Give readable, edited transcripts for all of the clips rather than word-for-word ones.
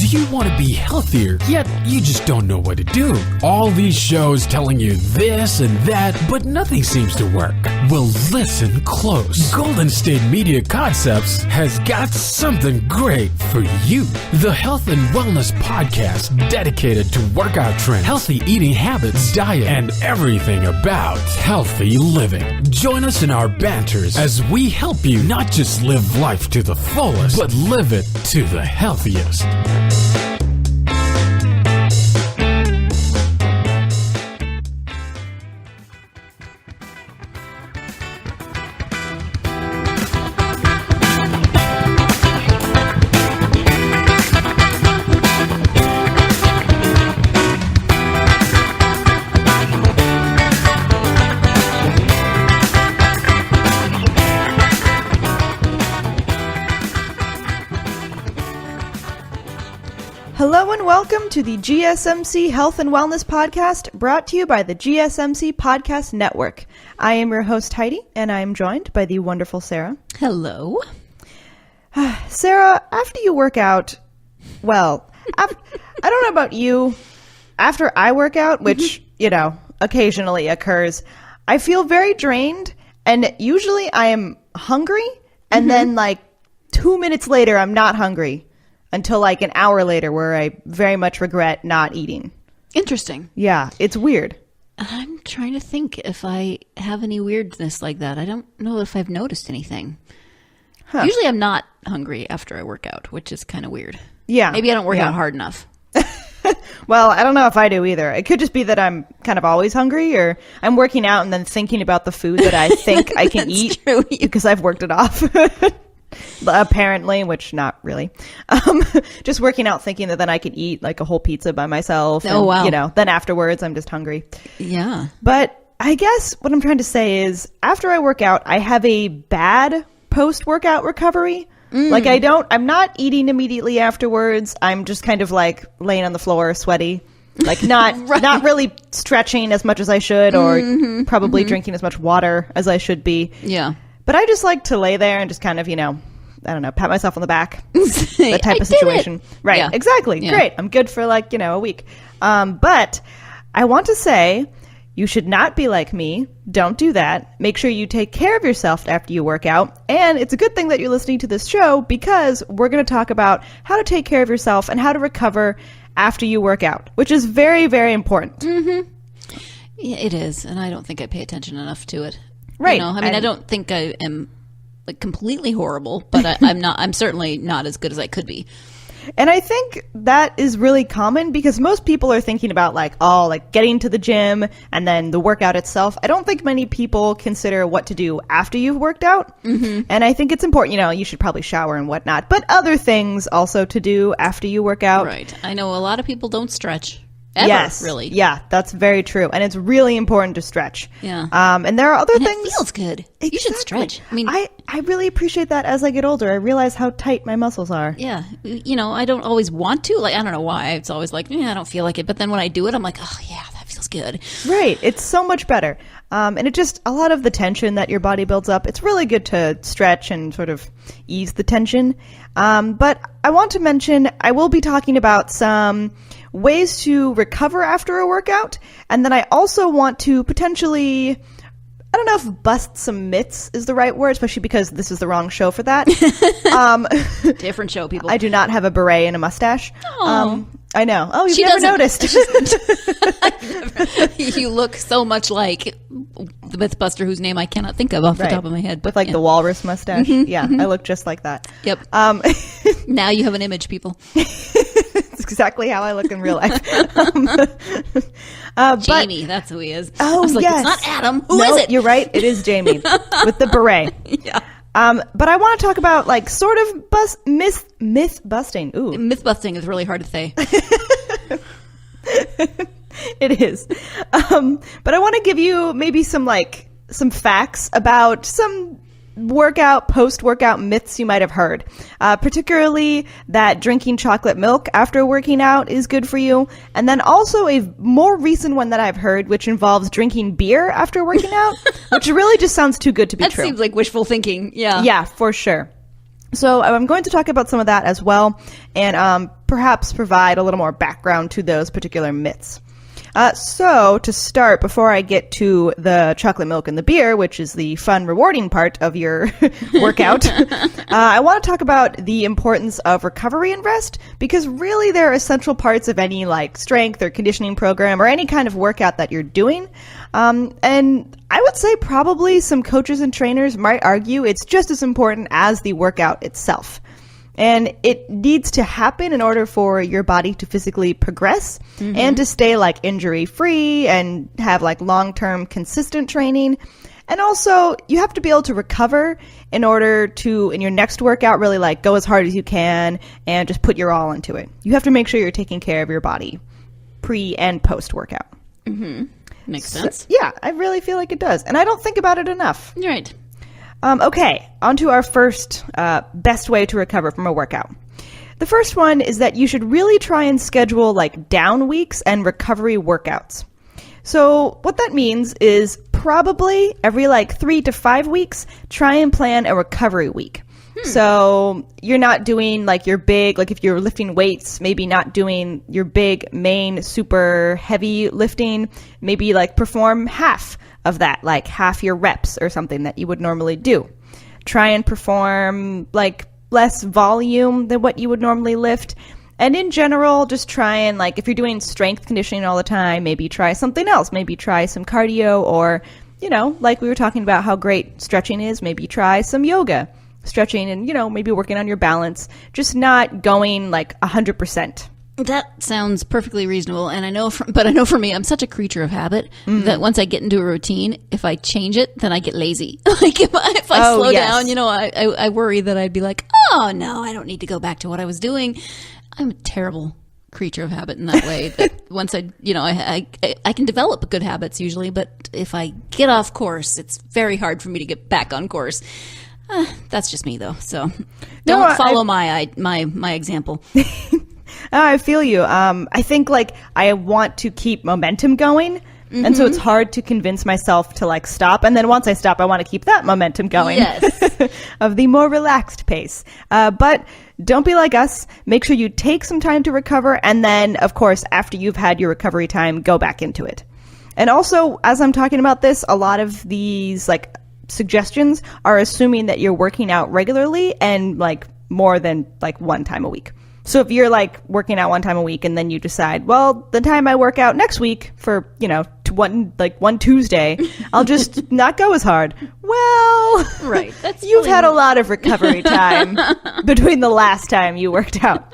Do you want to be healthier, yet you just don't know what to do? All these shows telling you this and that, but nothing seems to work. Well, listen close. Golden State Media Concepts has got something great for you. The Health and Wellness Podcast dedicated to workout trends, healthy eating habits, diet, and everything about healthy living. Join us in our banters as we help you not just live life to the fullest, but live it to the healthiest. Hello and welcome to the GSMC Health and Wellness Podcast, brought to you by the GSMC Podcast Network. I am your host, Heidi, and I am joined by the wonderful Sarah. Hello. Sarah, after you work out, well, I don't know about you, after I work out, which, occasionally occurs, I feel very drained, and usually I am hungry, and then 2 minutes later, I'm not hungry. Until an hour later where I very much regret not eating. Interesting. Yeah, it's weird. I'm trying to think if I have any weirdness like that. I don't know if I've noticed anything. Huh. Usually I'm not hungry after I work out, which is kind of weird. Yeah. Maybe I don't work out hard enough. Well, I don't know if I do either. It could just be that I'm kind of always hungry, or I'm working out and then thinking about the food that I think I can eat true. Because I've worked it off. Apparently, which not really. Just working out thinking that then I could eat a whole pizza by myself. Oh, wow. Then afterwards I'm just hungry. Yeah. But I guess what I'm trying to say is after I work out, I have a bad post-workout recovery. I'm not eating immediately afterwards. I'm just kind of laying on the floor, sweaty. Not right. Not really stretching as much as I should, or probably drinking as much water as I should be. Yeah. But I just like to lay there and just kind of, pat myself on the back. That type of situation. Right. Yeah. Exactly. Yeah. Great. I'm good for a week. But I want to say you should not be like me. Don't do that. Make sure you take care of yourself after you work out. And it's a good thing that you're listening to this show because we're going to talk about how to take care of yourself and how to recover after you work out, which is very, very important. Mm-hmm. Yeah, it is. And I don't think I pay attention enough to it. Right. I don't think I am completely horrible, but I'm certainly not as good as I could be. And I think that is really common because most people are thinking about getting to the gym and then the workout itself. I don't think many people consider what to do after you've worked out. Mm-hmm. And I think it's important, you should probably shower and whatnot, but other things also to do after you work out. Right. I know a lot of people don't stretch. Ever, yes, really. Yeah, that's very true. And it's really important to stretch. Yeah. And there are other things. It feels good. Exactly. You should stretch. I really appreciate that as I get older. I realize how tight my muscles are. Yeah. I don't always want to. I don't know why. It's always I don't feel like it. But then when I do it, I'm like, oh, yeah, that feels good. Right. It's so much better. And it just, a lot of the tension that your body builds up, it's really good to stretch and sort of ease the tension. But I want to mention, I will be talking about some ways to recover after a workout. And then I also want to potentially, I don't know if bust some myths is the right word, especially because this is the wrong show for that. Different show, people. I do not have a beret and a mustache. I know. Oh, you've never noticed. You look so much like the Mythbuster whose name I cannot think of off the top of my head. With the walrus mustache. I look just like that. Yep. Now you have an image, people. It's exactly how I look in real life. Jamie, that's who he is. Oh, yes. It's not Adam. Who is it? You're right. It is Jamie with the beret. Yeah. But I want to talk about sort of myth busting. Ooh. Myth busting is really hard to say. It is. But I want to give you maybe some facts about some post-workout myths you might have heard. Particularly that drinking chocolate milk after working out is good for you. And then also a more recent one that I've heard, which involves drinking beer after working out, which really just sounds too good to be true. That seems like wishful thinking. Yeah. Yeah, for sure. So I'm going to talk about some of that as well, and perhaps provide a little more background to those particular myths. So to start, before I get to the chocolate milk and the beer, which is the fun, rewarding part of your workout, I want to talk about the importance of recovery and rest, because really they're essential parts of any like strength or conditioning program or any kind of workout that you're doing. And I would say probably some coaches and trainers might argue it's just as important as the workout itself. And it needs to happen in order for your body to physically progress and to stay like injury free and have like long-term consistent training. And also you have to be able to recover in order to, in your next workout, really like go as hard as you can and just put your all into it. You have to make sure you're taking care of your body pre and post workout. Makes sense. So, yeah, I really feel like it does. And I don't think about it enough. Right. Okay, on to our first best way to recover from a workout. The first one is that you should really try and schedule like down weeks and recovery workouts. So what that means is probably every like 3 to 5 weeks, try and plan a recovery week. So you're not doing like your big, like if you're lifting weights, maybe not doing your big main super heavy lifting, maybe like perform half of that, like half your reps or something that you would normally do. Try and perform like less volume than what you would normally lift. And in general, just try and like, if you're doing strength conditioning all the time, maybe try something else. Maybe try some cardio, or, you know, like we were talking about how great stretching is, maybe try some yoga. Stretching and, you know, maybe working on your balance, just not going like 100%. That sounds perfectly reasonable. And I know for me, I'm such a creature of habit that once I get into a routine, if I change it, then I get lazy. Like if I slow down, you know, I worry that I'd be like, oh no, I don't need to go back to what I was doing. I'm a terrible creature of habit in that way. That once I can develop good habits usually, but if I get off course, it's very hard for me to get back on course. That's just me, though. So don't follow my example. I feel you. I think like I want to keep momentum going. And so it's hard to convince myself to like stop. And then once I stop, I want to keep that momentum going. Yes. Of the more relaxed pace. But don't be like us. Make sure you take some time to recover. And then, of course, after you've had your recovery time, go back into it. And also, as I'm talking about this, a lot of these like suggestions are assuming that you're working out regularly and like more than like one time a week. So if you're like working out one time a week and then you decide, well, the time I work out next week for, you know, one Tuesday, I'll just not go as hard. Well, right. You've had a lot of recovery time between the last time you worked out.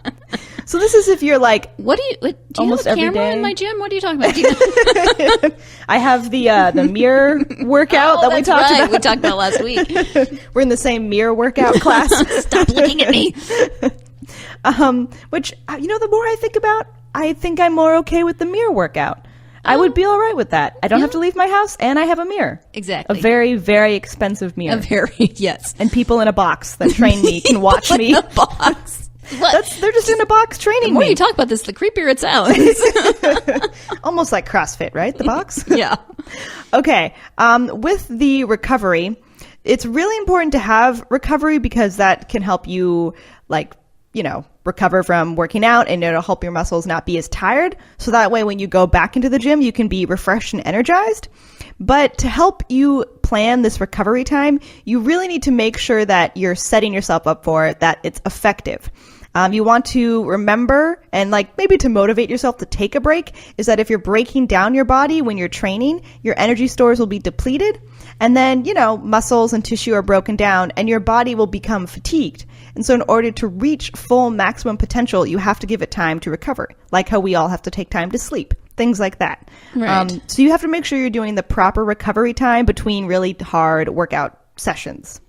So this is if you're like, do you almost have a camera every day in my gym? What are you talking about? I have the mirror workout that we talked about. We talked about last week. We're in the same mirror workout class. Stop looking at me. Which, you know, the more I think I'm more okay with the mirror workout. I would be all right with that. I don't have to leave my house, and I have a mirror. Exactly. A very, very expensive mirror. Yes. And people in a box that train me can watch me. In a box. They're just in a box training me. The more you talk about this, the creepier it sounds. Almost like CrossFit, right? The box? Yeah. Okay. With the recovery, it's really important to have recovery because that can help you, like, you know, recover from working out, and it'll help your muscles not be as tired. So that way, when you go back into the gym, you can be refreshed and energized. But to help you plan this recovery time, you really need to make sure that you're setting yourself up for it, that it's effective. You want to remember, and like maybe to motivate yourself to take a break, is that if you're breaking down your body when you're training, your energy stores will be depleted. And then, you know, muscles and tissue are broken down and your body will become fatigued. And so in order to reach full maximum potential, you have to give it time to recover, like how we all have to take time to sleep, things like that. Right. So you have to make sure you're doing the proper recovery time between really hard workout sessions.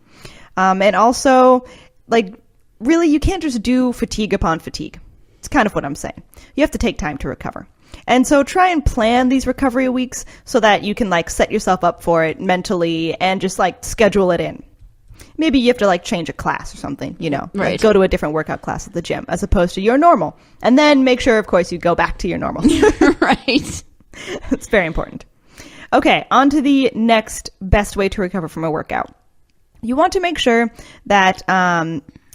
And also, like, really, you can't just do fatigue upon fatigue. It's kind of what I'm saying. You have to take time to recover. And so try and plan these recovery weeks so that you can like set yourself up for it mentally and just like schedule it in. Maybe you have to like change a class or something, you know, right. Like go to a different workout class at the gym as opposed to your normal. And then make sure, of course, you go back to your normal. Right. It's very important. Okay, on to the next best way to recover from a workout. You want to make sure that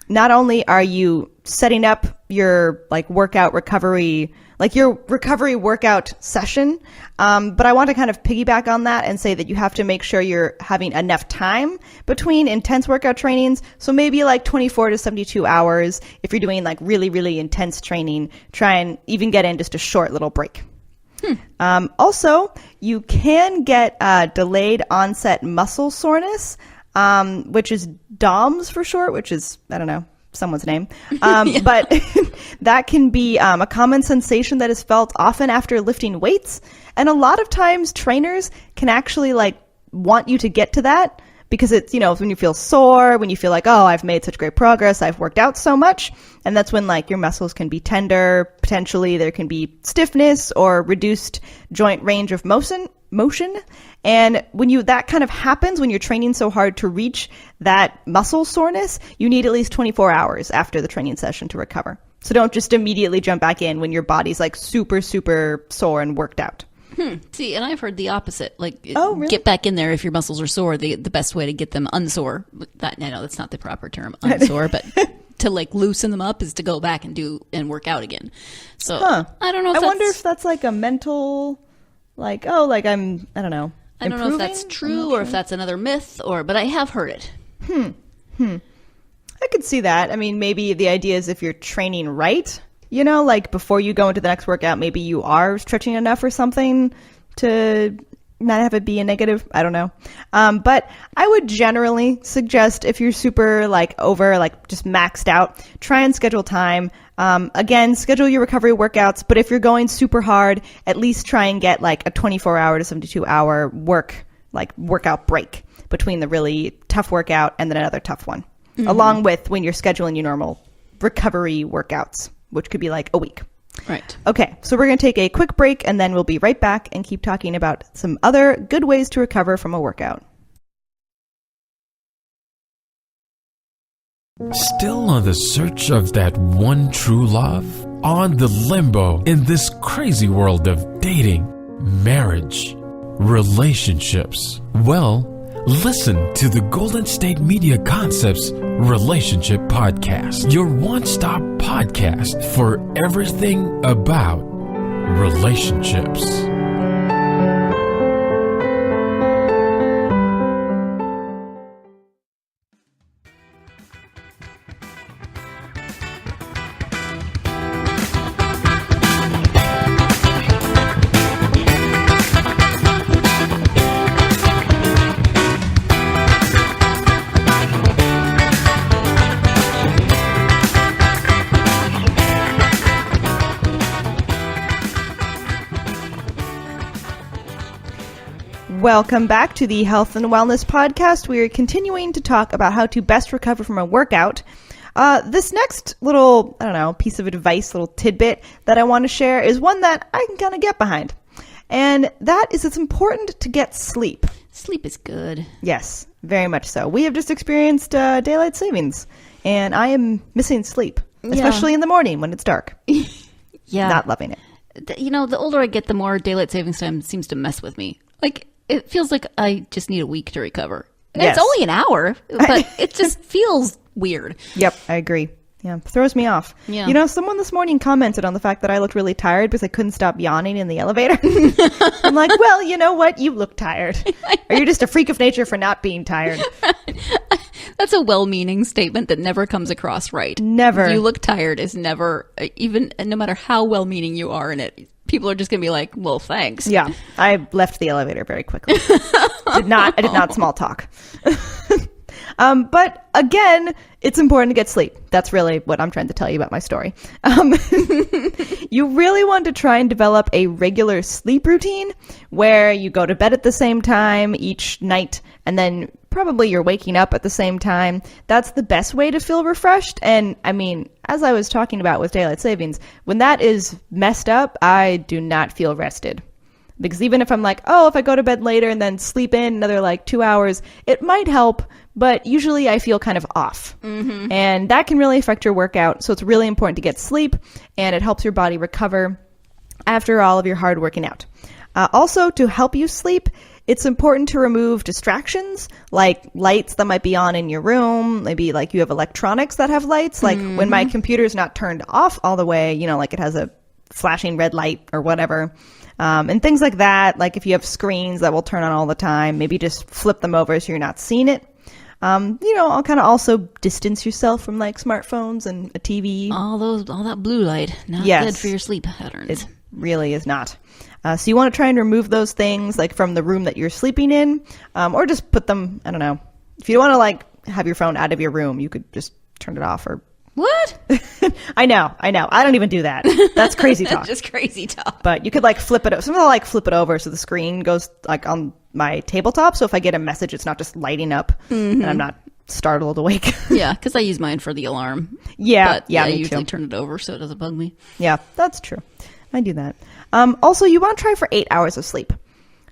not only are you setting up your like workout recovery, like your recovery workout session, but I want to kind of piggyback on that and say that you have to make sure you're having enough time between intense workout trainings. So maybe like 24 to 72 hours. If you're doing like really, really intense training, try and even get in just a short little break. Also, you can get delayed onset muscle soreness, which is DOMS for short, which is, I don't know, someone's name. But that can be a common sensation that is felt often after lifting weights. And a lot of times trainers can actually like want you to get to that because it's, you know, when you feel sore, when you feel like, oh, I've made such great progress, I've worked out so much. And that's when like your muscles can be tender. Potentially there can be stiffness or reduced joint range of motion. And when that kind of happens, when you're training so hard to reach that muscle soreness, you need at least 24 hours after the training session to recover. So don't just immediately jump back in when your body's like super, super sore and worked out. See, and I've heard the opposite. Like, really? Get back in there if your muscles are sore. The best way to get them unsore. I know that's not the proper term, unsore, but to like loosen them up is to go back and work out again. So I don't know. I wonder if that's like a mental, like, oh, like I don't know. I don't know if that's true or if that's another myth, but I have heard it. I could see that. I mean, maybe the idea is if you're training right, you know, like before you go into the next workout, maybe you are stretching enough or something to not have it be a negative. I don't know. But I would generally suggest if you're super like over, like just maxed out, try and schedule time. Again, schedule your recovery workouts. But if you're going super hard, at least try and get like a 24-hour to 72-hour workout break between the really tough workout and then another tough one, along with when you're scheduling your normal recovery workouts, which could be like a week. Right. Okay, so we're going to take a quick break and then we'll be right back and keep talking about some other good ways to recover from a workout. Still on the search of that one true love? On the limbo in this crazy world of dating, marriage, relationships? Well, listen to the Golden State Media Concepts Relationship Podcast, your one-stop podcast for everything about relationships. Welcome back to the Health and Wellness Podcast. We are continuing to talk about how to best recover from a workout. This next little, piece of advice, little tidbit that I want to share is one that I can kind of get behind. And that is it's important to get sleep. Sleep is good. Yes, very much so. We have just experienced daylight savings, and I am missing sleep, especially in the morning when it's dark. Yeah. Not loving it. The older I get, the more daylight savings time seems to mess with me. Like, it feels like I just need a week to recover. Yes. It's only an hour, but it just feels weird. Yep, I agree. Yeah, throws me off. Yeah. Someone this morning commented on the fact that I looked really tired because I couldn't stop yawning in the elevator. I'm like, well, you know what? You look tired. Or you're just a freak of nature for not being tired. That's a well-meaning statement that never comes across right. Never. You look tired is never, even no matter how well-meaning you are in it, people are just going to be like, well, thanks. Yeah, I left the elevator very quickly. I did not small talk. But again, it's important to get sleep. That's really what I'm trying to tell you about my story. You really want to try and develop a regular sleep routine where you go to bed at the same time each night, and then probably you're waking up at the same time. That's the best way to feel refreshed. And I mean, as I was talking about with daylight savings, when that is messed up, I do not feel rested. Because even if I'm like, oh, if I go to bed later and then sleep in another like 2 hours, it might help, but usually I feel kind of off. Mm-hmm. And that can really affect your workout. So it's really important to get sleep, and it helps your body recover after all of your hard working out. Also, to help you sleep, it's important to remove distractions like lights that might be on in your room. Maybe like you have electronics that have lights. Like when my computer's not turned off all the way, like it has a flashing red light or whatever. And things like that. Like if you have screens that will turn on all the time, maybe just flip them over so you're not seeing it. I'll kind of also distance yourself from like smartphones and a TV. All that blue light, not good for your sleep patterns. It really is not. So you want to try and remove those things like from the room that you're sleeping in, or just put them, I don't know. If you don't want to like have your phone out of your room, you could just turn it off or... What? I know. I don't even do that. That's crazy talk. Just crazy talk. But you could like flip it. Sometimes I'll like flip it over so the screen goes like on my tabletop. So if I get a message, it's not just lighting up and I'm not startled awake. Yeah, because I use mine for the alarm. Yeah, but, I usually turn it over so it doesn't bug me. Yeah, that's true. I do that. Also, you want to try for 8 hours of sleep,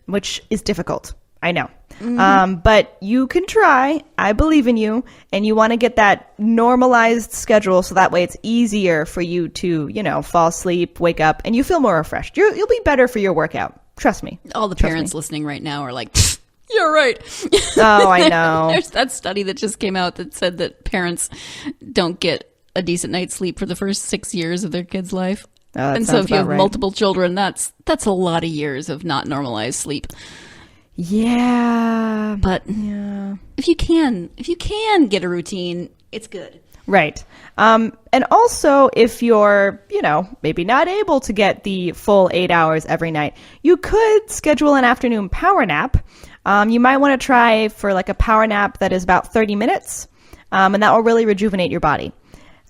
which is difficult. I know. But you can try. I believe in you. And you want to get that normalized schedule so that way it's easier for you to, fall asleep, wake up, and you feel more refreshed. You'll be better for your workout. Trust me. All the parents listening right now are like, you're right. Oh, I know. There's that study that just came out that said that parents don't get a decent night's sleep for the first 6 years of their kid's life. And so if you have multiple children, that's a lot of years of not normalized sleep. Yeah. But if you can get a routine, it's good. Right. And also if you're, maybe not able to get the full 8 hours every night, you could schedule an afternoon power nap. You might want to try for like a power nap that is about 30 minutes. And that will really rejuvenate your body.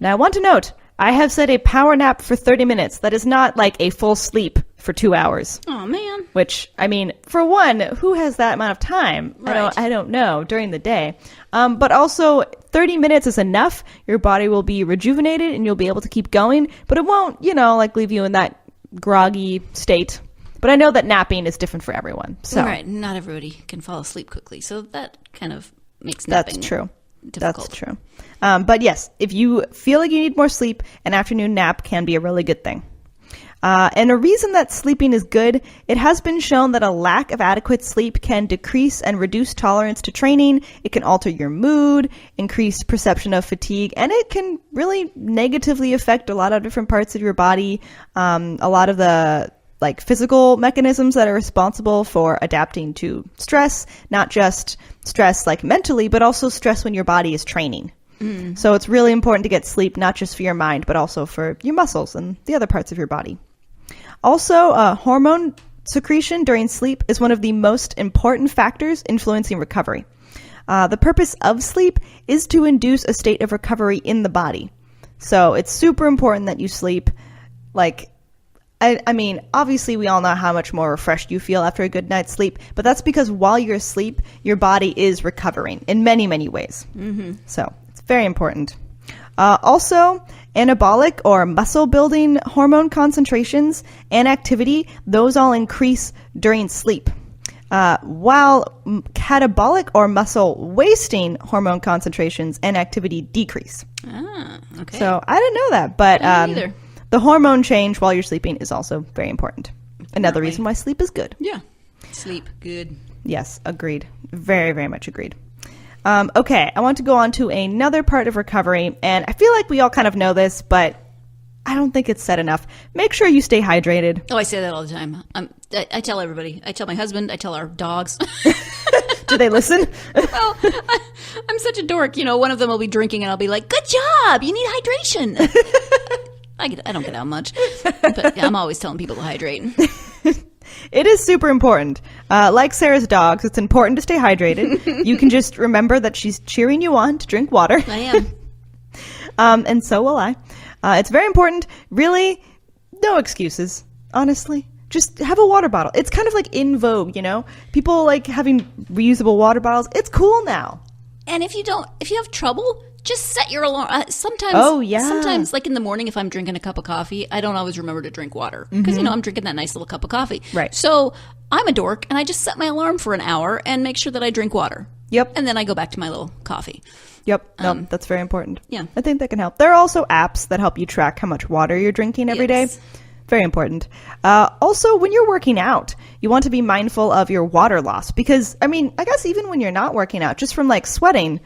Now I want to note, I have said a power nap for 30 minutes. That is not like a full sleep for 2 hours. Oh, man. Which, I mean, for one, who has that amount of time? Right. I don't know during the day. But also, 30 minutes is enough. Your body will be rejuvenated and you'll be able to keep going. But it won't, leave you in that groggy state. But I know that napping is different for everyone. So. Right. Not everybody can fall asleep quickly. So that kind of makes napping That's true. difficult. That's true. But yes, if you feel like you need more sleep, an afternoon nap can be a really good thing. And a reason that sleeping is good, it has been shown that a lack of adequate sleep can decrease and reduce tolerance to training. It can alter your mood, increase perception of fatigue, and it can really negatively affect a lot of different parts of your body. A lot of the physical mechanisms that are responsible for adapting to stress, not just stress mentally, but also stress when your body is training. So it's really important to get sleep, not just for your mind, but also for your muscles and the other parts of your body. Also, hormone secretion during sleep is one of the most important factors influencing recovery. The purpose of sleep is to induce a state of recovery in the body. So it's super important that you sleep. I mean, obviously we all know how much more refreshed you feel after a good night's sleep, but that's because while you're asleep, your body is recovering in many, many ways. So it's very important. Also, anabolic or muscle building hormone concentrations and activity, those all increase during sleep. While catabolic or muscle wasting hormone concentrations and activity decrease. Ah, okay. So I didn't know that, but either. The hormone change while you're sleeping is also very important. Another reason why sleep is good. Yeah. Sleep, good. Yes, agreed. Very, very much agreed. Okay, I want to go on to another part of recovery, and I feel like we all kind of know this, but I don't think it's said enough. Make sure you stay hydrated. Oh, I say that all the time. I tell everybody. I tell my husband. I tell our dogs. Do they listen? Well, I'm such a dork. One of them will be drinking, and I'll be like, "Good job! You need hydration." I don't get out much, but I'm always telling people to hydrate. It is super important. Like Sarah's dogs, it's important to stay hydrated. You can just remember that she's cheering you on to drink water. I am. And so will I. It's very important. Really, no excuses, honestly. Just have a water bottle. It's kind of in vogue, People like having reusable water bottles. It's cool now. And if you have trouble, just set your alarm. Sometimes in the morning, if I'm drinking a cup of coffee, I don't always remember to drink water because, I'm drinking that nice little cup of coffee. Right. So I'm a dork and I just set my alarm for an hour and make sure that I drink water. Yep. And then I go back to my little coffee. Yep. No, that's very important. Yeah. I think that can help. There are also apps that help you track how much water you're drinking every day. Very important. Also, when you're working out, you want to be mindful of your water loss because, I mean, I guess even when you're not working out, just from like sweating,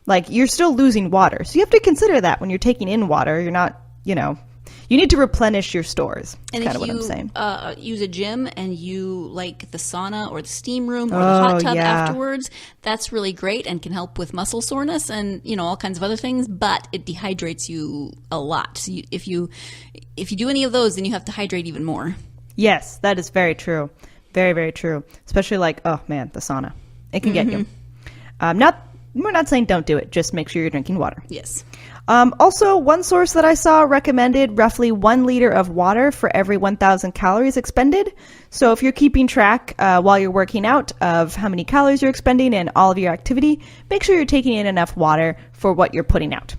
like you're still losing water. So you have to consider that when you're taking in water. You're not, you need to replenish your stores. That's kind of what I'm saying. Use a gym and you like the sauna or the steam room or the hot tub afterwards, that's really great and can help with muscle soreness and, all kinds of other things, but it dehydrates you a lot. So if you do any of those, then you have to hydrate even more. Yes, that is very true. Very, very true. Especially like, the sauna. It can get you. We're not saying don't do it. Just make sure you're drinking water. Yes. Also, one source that I saw recommended roughly 1 liter of water for every 1,000 calories expended. So if you're keeping track while you're working out of how many calories you're expending in all of your activity, make sure you're taking in enough water for what you're putting out.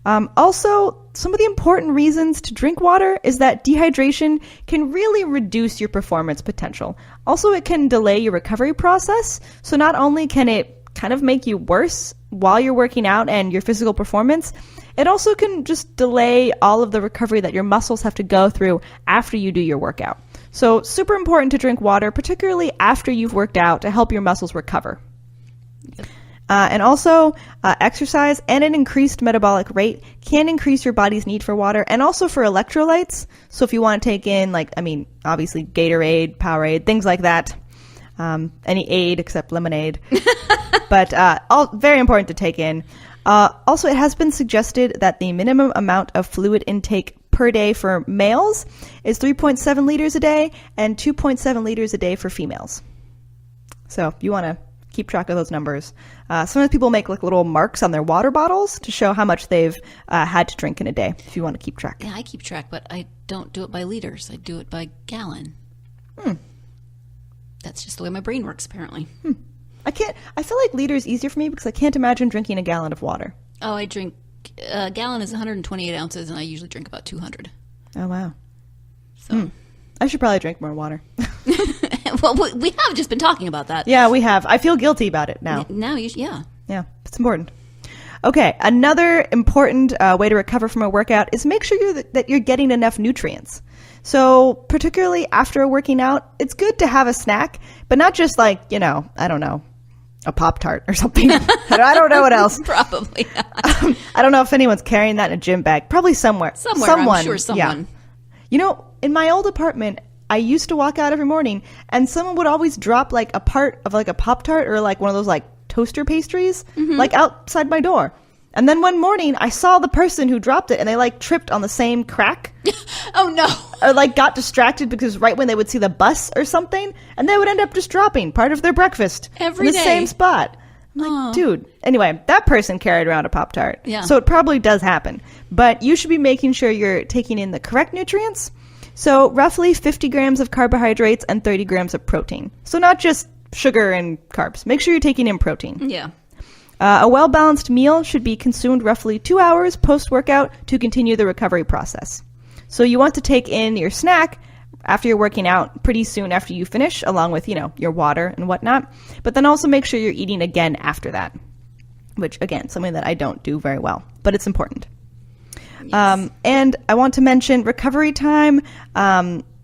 Also, some of the important reasons to drink water is that dehydration can really reduce your performance potential. Also, it can delay your recovery process. So not only can it kind of make you worse while you're working out and your physical performance, it also can just delay all of the recovery that your muscles have to go through after you do your workout. So super important to drink water, particularly after you've worked out, to help your muscles recover. And also, exercise and an increased metabolic rate can increase your body's need for water and also for electrolytes. So if you want to take in, obviously Gatorade, Powerade, things like that, any aid except lemonade. But all very important to take in. Also, it has been suggested that the minimum amount of fluid intake per day for males is 3.7 liters a day and 2.7 liters a day for females. So you want to keep track of those numbers. Sometimes people make little marks on their water bottles to show how much they've had to drink in a day, if you want to keep track. Yeah, I keep track, but I don't do it by liters. I do it by gallon. That's just the way my brain works, apparently. I feel like liter is easier for me because I can't imagine drinking a gallon of water. Oh, I drink, a gallon is 128 ounces, and I usually drink about 200. Oh, wow. So. I should probably drink more water. Well, we have just been talking about that. Yeah, we have. I feel guilty about it now. Yeah. Yeah, it's important. Okay, another important way to recover from a workout is make sure that you're getting enough nutrients. So particularly after working out, it's good to have a snack, but not just I don't know, a Pop-Tart or something. I don't know what else. Probably not. I don't know if anyone's carrying that in a gym bag. Probably somewhere. I'm sure someone. Yeah. In my old apartment, I used to walk out every morning and someone would always drop a part of a Pop-Tart or one of those toaster pastries outside my door. And then one morning I saw the person who dropped it and they tripped on the same crack. Oh no. Or got distracted because right when they would see the bus or something, and they would end up just dropping part of their breakfast every in the day. same spot. I'm dude. Anyway, that person carried around a Pop-Tart. Yeah. So it probably does happen. But you should be making sure you're taking in the correct nutrients. So roughly 50 grams of carbohydrates and 30 grams of protein. So not just sugar and carbs. Make sure you're taking in protein. Yeah. A well-balanced meal should be consumed roughly 2 hours post-workout to continue the recovery process. So you want to take in your snack after you're working out pretty soon after you finish, along with, your water and whatnot. But then also make sure you're eating again after that, which, again, something that I don't do very well, but it's important. Yes. And I want to mention recovery time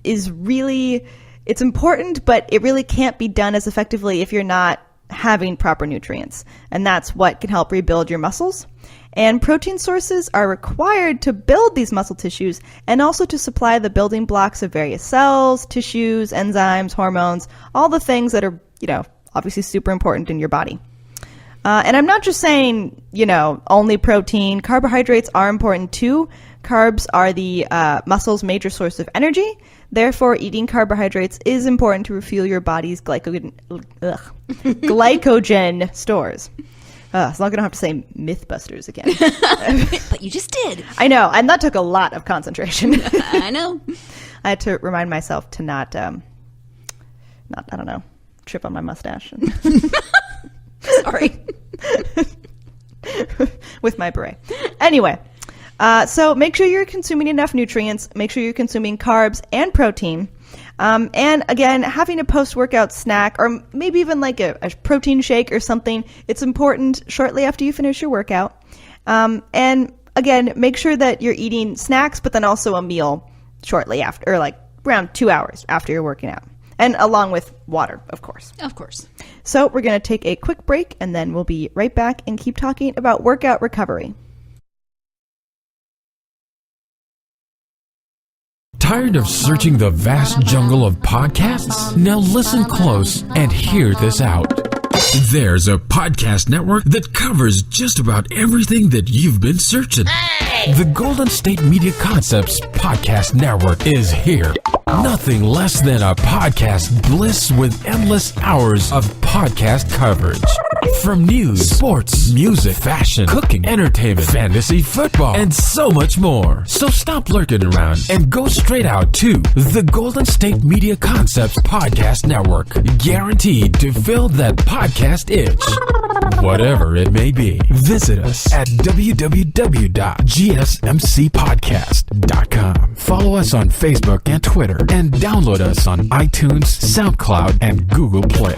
is really, it's important, but it really can't be done as effectively if you're not having proper nutrients. And that's what can help rebuild your muscles. And protein sources are required to build these muscle tissues and also to supply the building blocks of various cells, tissues, enzymes, hormones, all the things that are, obviously super important in your body. And I'm not just saying, only protein. Carbohydrates are important too. Carbs are the muscle's major source of energy. Therefore, eating carbohydrates is important to refuel your body's glycogen stores. So I'm not going to have to say Mythbusters again. But you just did. I know. And that took a lot of concentration. I know. I had to remind myself to not, I don't know, trip on my mustache. Sorry. With my beret. Anyway, so make sure you're consuming enough nutrients. Make sure you're consuming carbs and protein. And again, having a post-workout snack or maybe even a protein shake or something, it's important shortly after you finish your workout. And again, make sure that you're eating snacks, but then also a meal shortly after, or like around 2 hours after you're working out. And along with water, of course. Of course. So we're going to take a quick break, and then we'll be right back and keep talking about workout recovery. Tired of searching the vast jungle of podcasts? Now listen close and hear this out. There's a podcast network that covers just about everything that you've been searching. Hey! The Golden State Media Concepts Podcast Network is here. Nothing less than a podcast bliss with endless hours of podcast coverage. From news, sports, music, fashion, cooking, entertainment, fantasy, football, and so much more. So stop lurking around and go straight out to the Golden State Media Concepts Podcast Network. Guaranteed to fill that podcast itch. Whatever it may be. Visit us at www.gsmcpodcast.com. Follow us on Facebook and Twitter, and download us on iTunes, SoundCloud, and Google Play.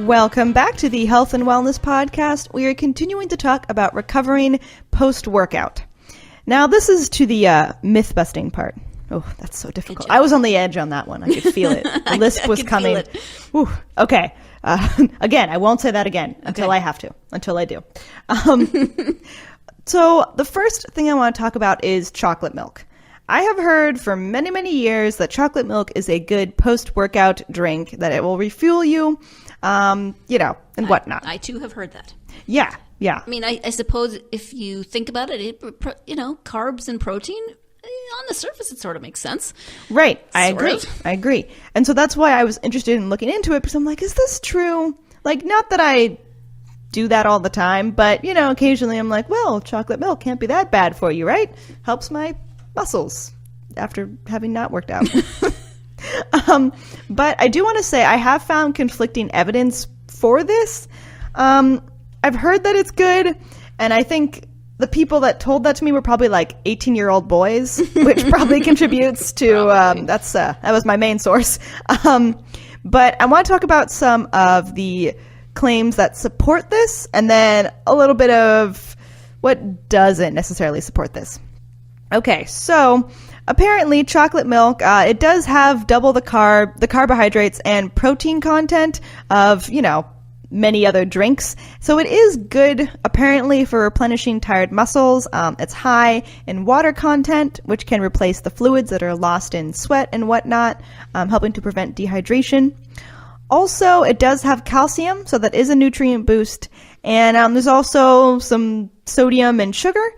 Welcome back to the Health and Wellness Podcast. We are continuing to talk about recovering post-workout. Now, this is to the myth-busting part. Oh, that's so difficult. I was on the edge on that one. I could feel it. The lisp was coming. Whew. Okay. Again, I won't say that again until I have to, until I do. So the first thing I want to talk about is chocolate milk. I have heard for many, many years that chocolate milk is a good post-workout drink, that it will refuel you, and whatnot. I too have heard that. Yeah. I mean, I suppose if you think about it, carbs and protein, on the surface, it sort of makes sense. Right. I agree. And so that's why I was interested in looking into it, because I'm like, is this true? Like, not that I do that all the time, but, occasionally I'm like, well, chocolate milk can't be that bad for you, right? Helps my muscles after having not worked out. But I do want to say I have found conflicting evidence for this. I've heard that it's good, and I think the people that told that to me were probably like 18-year-old boys, which probably contributes to that was my main source. But I want to talk about some of the claims that support this, and then a little bit of what doesn't necessarily support this. Okay, so apparently chocolate milk, it does have double the carbohydrates and protein content of, many other drinks. So it is good, apparently, for replenishing tired muscles. It's high in water content, which can replace the fluids that are lost in sweat and whatnot, helping to prevent dehydration. Also, it does have calcium, so that is a nutrient boost. And there's also some sodium and sugar,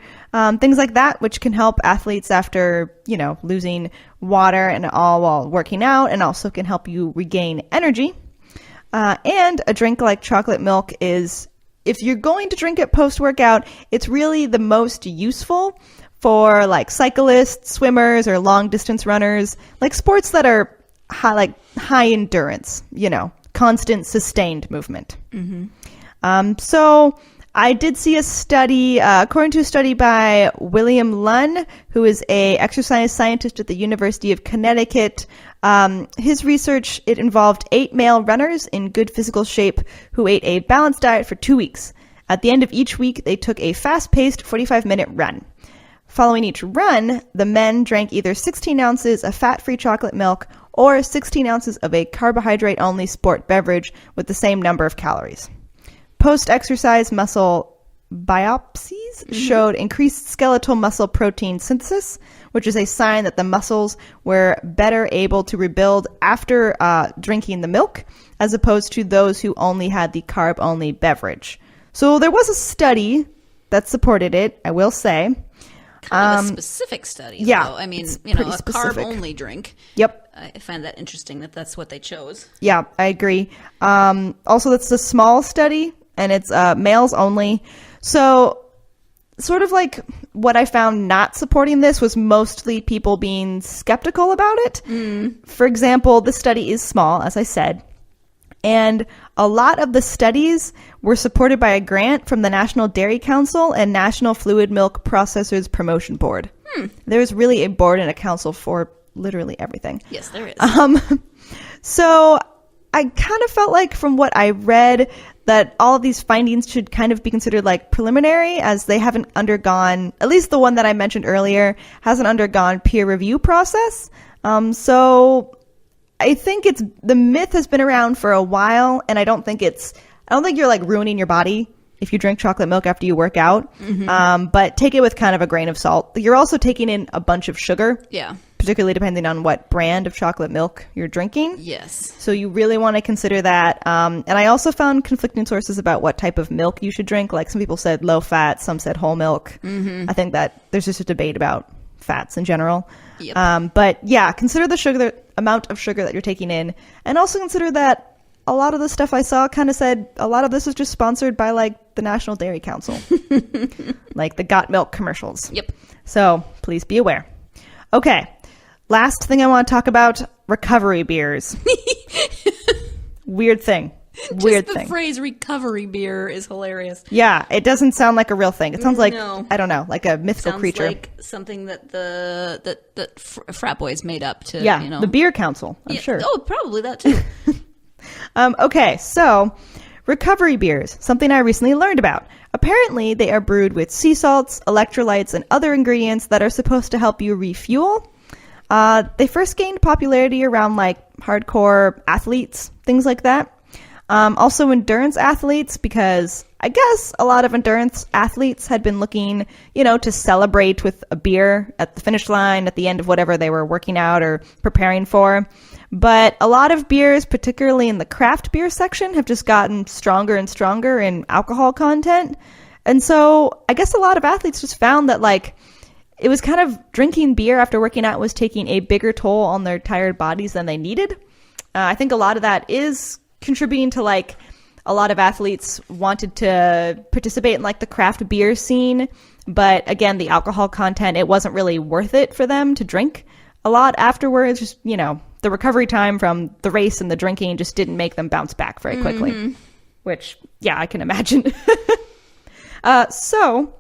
things like that, which can help athletes after, losing water and all while working out, and also can help you regain energy. And a drink like chocolate milk is, if you're going to drink it post-workout, it's really the most useful for like cyclists, swimmers, or long-distance runners, like sports that are high endurance, constant sustained movement. Mm-hmm. So I did see a study, according to a study by William Lunn, who is a exercise scientist at the University of Connecticut. His research, it involved 8 male runners in good physical shape who ate a balanced diet for 2 weeks. At the end of each week, they took a fast-paced 45-minute run. Following each run, the men drank either 16 ounces of fat-free chocolate milk or 16 ounces of a carbohydrate-only sport beverage with the same number of calories. Post-exercise muscle biopsies showed increased skeletal muscle protein synthesis, which is a sign that the muscles were better able to rebuild after drinking the milk, as opposed to those who only had the carb-only beverage. So there was a study that supported it, I will say. Kind of a specific study, yeah, though. I mean, a specific. carb-only drink. Yep. I find that interesting that that's what they chose. Yeah, I agree. Also, that's a small study, and it's males only. So sort of like what I found not supporting this was mostly people being skeptical about it. For example, the study is small, as I said, and a lot of the studies were supported by a grant from the National Dairy Council and National Fluid Milk Processors Promotion Board. There's really a board and a council for literally everything. Yes, there is. So I kind of felt like from what I read that all of these findings should kind of be considered like preliminary, as they haven't undergone, at least the one that I mentioned earlier, hasn't undergone peer review process. So I think the myth has been around for a while, and I don't think you're like ruining your body if you drink chocolate milk after you work out. But take it with kind of a grain of salt. You're also taking in a bunch of sugar. Yeah. Particularly depending on what brand of chocolate milk you're drinking. Yes. So you really want to consider that. And I also found conflicting sources about what type of milk you should drink. Like some people said low fat, some said whole milk. I think that there's just a debate about fats in general. Yep. But yeah, consider the amount of sugar that you're taking in. And also consider that a lot of the stuff I saw kind of said a lot of this is just sponsored by like the National Dairy Council. Like the Got Milk commercials. Yep. So please be aware. Okay. Last thing I want to talk about, recovery beers. Weird thing. Weird Just the thing. phrase recovery beer is hilarious. Yeah, it doesn't sound like a real thing. It sounds like, No. I don't know, like a mythical Sounds creature. like something that that frat boys made up to, Yeah, you know. the beer council, I'm Yeah, sure. Oh, probably that too. Okay, so recovery beers, something I recently learned about. Apparently, they are brewed with sea salts, electrolytes, and other ingredients that are supposed to help you refuel. They first gained popularity around like hardcore athletes, things like that. Also endurance athletes, because I guess a lot of endurance athletes had been looking, to celebrate with a beer at the finish line at the end of whatever they were working out or preparing for. But a lot of beers, particularly in the craft beer section, have just gotten stronger and stronger in alcohol content. And so I guess a lot of athletes just found that like it was kind of drinking beer after working out was taking a bigger toll on their tired bodies than they needed. I think a lot of that is contributing to like a lot of athletes wanted to participate in like the craft beer scene. But again, the alcohol content, it wasn't really worth it for them to drink a lot afterwards. Just, the recovery time from the race and the drinking just didn't make them bounce back very quickly, which, yeah, I can imagine. So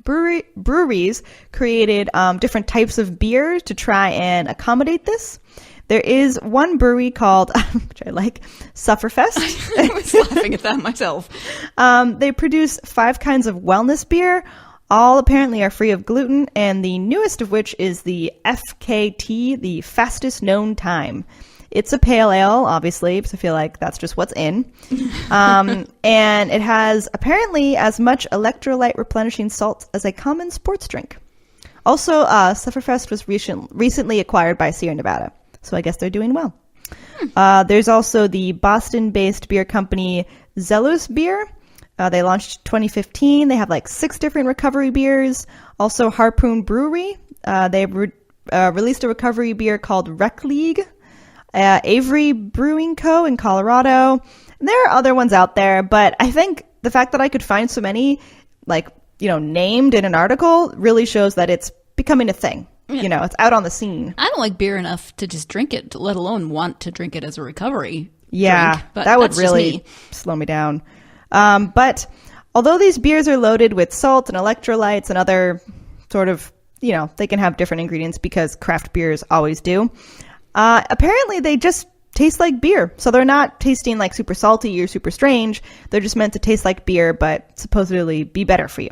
breweries created different types of beer to try and accommodate this. There is one brewery called, which I like, Sufferfest. I was laughing at that myself. They produce 5 kinds of wellness beer. All apparently are free of gluten, and the newest of which is the FKT, the fastest known time. It's a pale ale, obviously, because I feel like that's just what's in. And it has apparently as much electrolyte replenishing salt as a common sports drink. Also, Sufferfest was recently acquired by Sierra Nevada, so I guess they're doing well. There's also the Boston-based beer company Zelus Beer. They launched 2015. They have like 6 different recovery beers. Also, Harpoon Brewery. They released a recovery beer called Rec League. Avery Brewing Co. in Colorado. And there are other ones out there, but I think the fact that I could find so many, named in an article really shows that it's becoming a thing. Yeah. It's out on the scene. I don't like beer enough to just drink it, let alone want to drink it as a recovery drink. But that would really slow me down. But although these beers are loaded with salt and electrolytes and other sort of, they can have different ingredients because craft beers always do. Apparently they just taste like beer. So they're not tasting like super salty or super strange. They're just meant to taste like beer, but supposedly be better for you.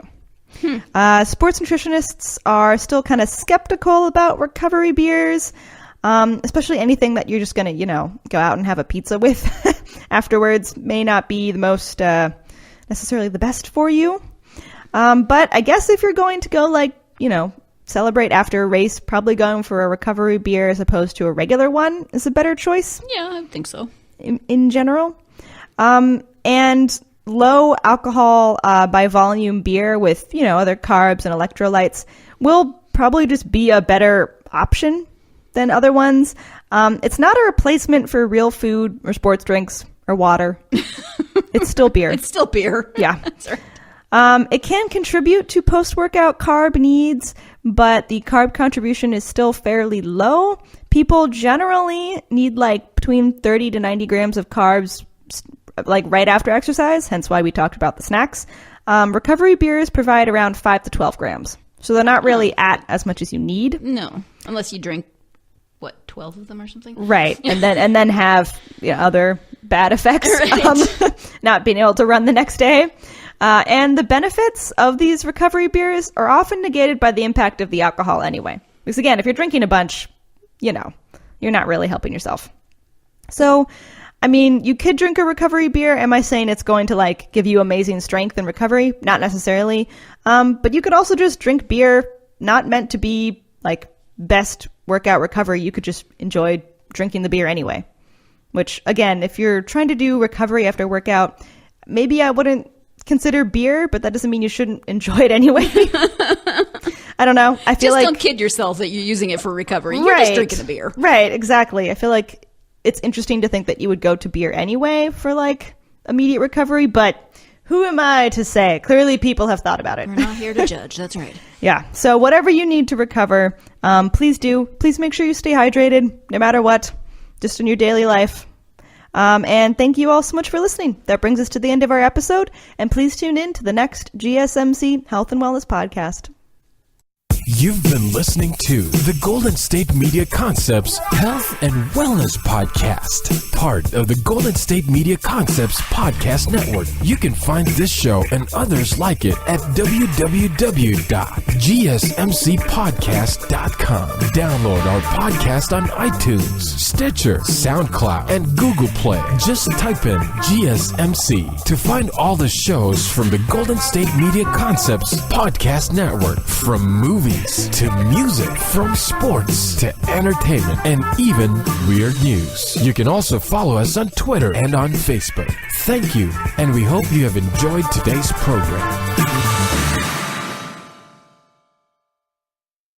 Sports nutritionists are still kind of skeptical about recovery beers, especially anything that you're just going to, go out and have a pizza with afterwards may not be the most necessarily the best for you. But I guess if you're going to go celebrate after a race, probably going for a recovery beer as opposed to a regular one is a better choice. Yeah, I think so. In general. And low alcohol by volume beer with, other carbs and electrolytes will probably just be a better option than other ones. It's not a replacement for real food or sports drinks or water. It's still beer. It's still beer. Yeah. It can contribute to post-workout carb needs, but the carb contribution is still fairly low. People generally need like between 30 to 90 grams of carbs like right after exercise, hence why we talked about the snacks. Recovery beers provide around 5 to 12 grams. So they're not really at as much as you need. No, unless you drink, 12 of them or something? Right. And then have other bad effects, right. Not being able to run the next day. And the benefits of these recovery beers are often negated by the impact of the alcohol anyway. Because again, if you're drinking a bunch, you're not really helping yourself. So, I mean, you could drink a recovery beer. Am I saying it's going to like give you amazing strength and recovery? Not necessarily. But you could also just drink beer, not meant to be like best workout recovery. You could just enjoy drinking the beer anyway. Which, again, if you're trying to do recovery after workout, maybe I wouldn't consider beer, but that doesn't mean you shouldn't enjoy it anyway. I don't know. I feel just like don't kid yourself that you're using it for recovery. You're just drinking a beer. Right, exactly. I feel like it's interesting to think that you would go to beer anyway for like immediate recovery, but who am I to say? Clearly people have thought about it. We're not here to judge. That's right. Yeah. So whatever you need to recover, please do. Please make sure you stay hydrated no matter what, just in your daily life. And thank you all so much for listening. That brings us to the end of our episode, and please tune in to the next GSMC Health and Wellness podcast. You've been listening to the Golden State Media Concepts Health and Wellness Podcast, part of the Golden State Media Concepts Podcast Network. You can find this show and others like it at www.gsmcpodcast.com. Download our podcast on iTunes, Stitcher, SoundCloud, and Google Play. Just type in GSMC to find all the shows from the Golden State Media Concepts Podcast Network, from movies to music, from sports to entertainment, and even weird news. You can also follow us on Twitter and on Facebook. Thank you, and we hope you have enjoyed today's program.